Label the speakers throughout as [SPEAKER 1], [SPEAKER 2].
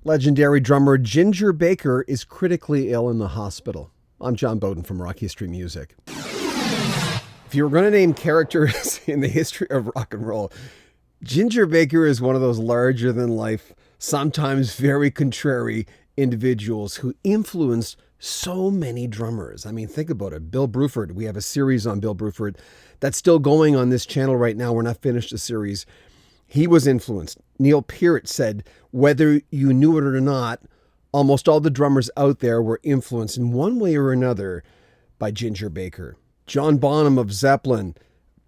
[SPEAKER 1] Legendary drummer Ginger Baker is critically ill in the hospital. I'm John Bowden from Rock History Music. If you were going to name characters in the history of rock and roll, Ginger Baker is one of those larger-than-life, sometimes very contrary individuals who influenced so many drummers. I mean, think about it. Bill Bruford. We have a series on Bill Bruford that's still going on this channel right now. We're not finished the series. He was influenced. Neil Peart said, whether you knew it or not, almost all the drummers out there were influenced in one way or another by Ginger Baker. John Bonham of Zeppelin,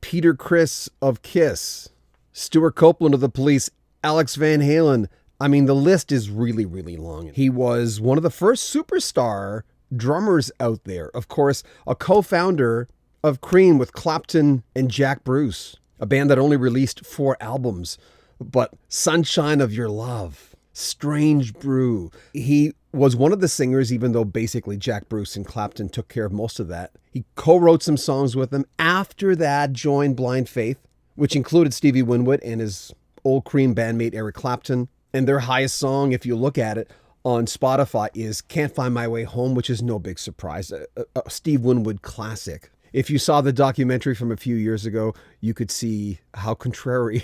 [SPEAKER 1] Peter Criss of Kiss, Stuart Copeland of the Police, Alex Van Halen. I mean, the list is really, really long. He was one of the first superstar drummers out there. Of course, a co-founder of Cream with Clapton and Jack Bruce, a band that only released 4 albums. But Sunshine of Your Love, Strange Brew. He was one of the singers, even though basically Jack Bruce and Clapton took care of most of that. He co-wrote some songs with them. After that, joined Blind Faith, which included Stevie Winwood and his old Cream bandmate Eric Clapton. And their highest song, if you look at it on Spotify, is Can't Find My Way Home, which is no big surprise. A Steve Winwood classic. If you saw the documentary from a few years ago, you could see how contrary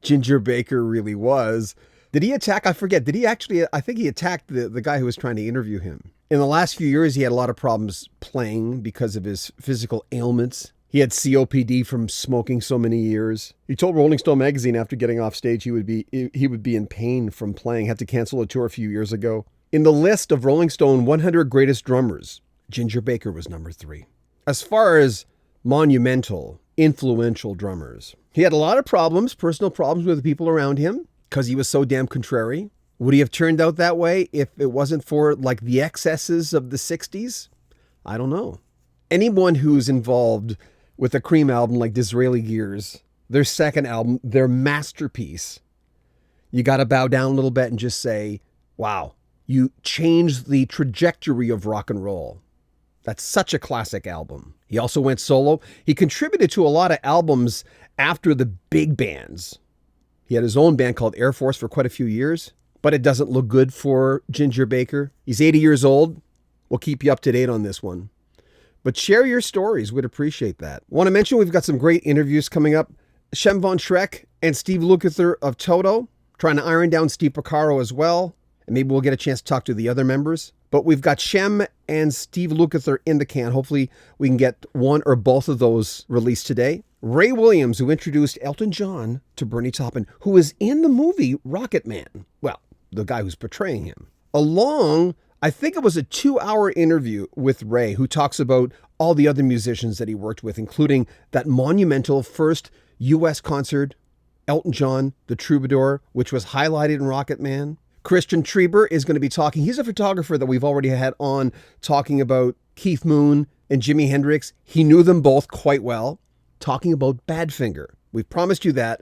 [SPEAKER 1] Ginger Baker really was. Did he attack? I forget. Did he actually? I think he attacked the guy who was trying to interview him. In the last few years, he had a lot of problems playing because of his physical ailments. He had COPD from smoking so many years. He told Rolling Stone magazine after getting off stage he would be in pain from playing. Had to cancel a tour a few years ago. In the list of Rolling Stone 100 greatest drummers, Ginger Baker was number 3. As far as monumental, influential drummers, he had a lot of problems, personal problems with the people around him because he was so damn contrary. Would he have turned out that way if it wasn't for like the excesses of the 60s? I don't know. Anyone who's involved with a Cream album like Disraeli Gears, their second album, their masterpiece, you got to bow down a little bit and just say, wow, you changed the trajectory of rock and roll. That's such a classic album. He also went solo. He contributed to a lot of albums after the big bands. He had his own band called Air Force for quite a few years, but it doesn't look good for Ginger Baker. He's 80 years old. We'll keep you up to date on this one. But share your stories. We'd appreciate that. Want to mention we've got some great interviews coming up. Shem Von Schreck and Steve Lukather of Toto, trying to iron down Steve Porcaro as well. And maybe we'll get a chance to talk to the other members. But we've got Shem and Steve Lukather in the can. Hopefully we can get one or both of those released today. Ray Williams, who introduced Elton John to Bernie Taupin, who was in the movie Rocket Man. Well, the guy who's portraying him. I think it was a 2-hour interview with Ray, who talks about all the other musicians that he worked with, including that monumental first U.S. concert, Elton John, the Troubadour, which was highlighted in Rocket Man. Christian Trieber is going to be talking. He's a photographer that we've already had on talking about Keith Moon and Jimi Hendrix. He knew them both quite well, talking about Badfinger. We've promised you that.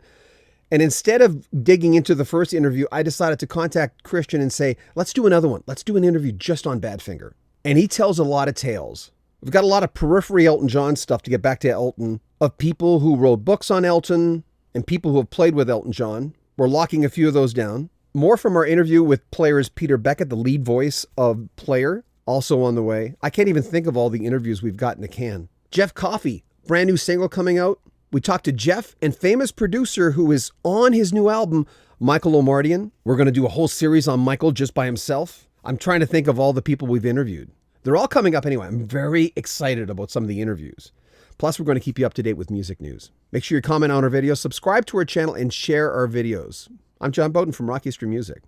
[SPEAKER 1] And instead of digging into the first interview, I decided to contact Christian and say, let's do another one. Let's do an interview just on Badfinger. And he tells a lot of tales. We've got a lot of periphery Elton John stuff to get back to Elton, of people who wrote books on Elton and people who have played with Elton John. We're locking a few of those down. More from our interview with Player's Peter Beckett, the lead voice of Player, also on the way. I can't even think of all the interviews we've got in the can. Jeff Coffey, brand new single coming out. We talked to Jeff and famous producer who is on his new album, Michael Omartian. We're going to do a whole series on Michael just by himself. I'm trying to think of all the people we've interviewed. They're all coming up anyway. I'm very excited about some of the interviews. Plus, we're going to keep you up to date with music news. Make sure you comment on our videos, subscribe to our channel, and share our videos. I'm John Bowden from Rock History Music.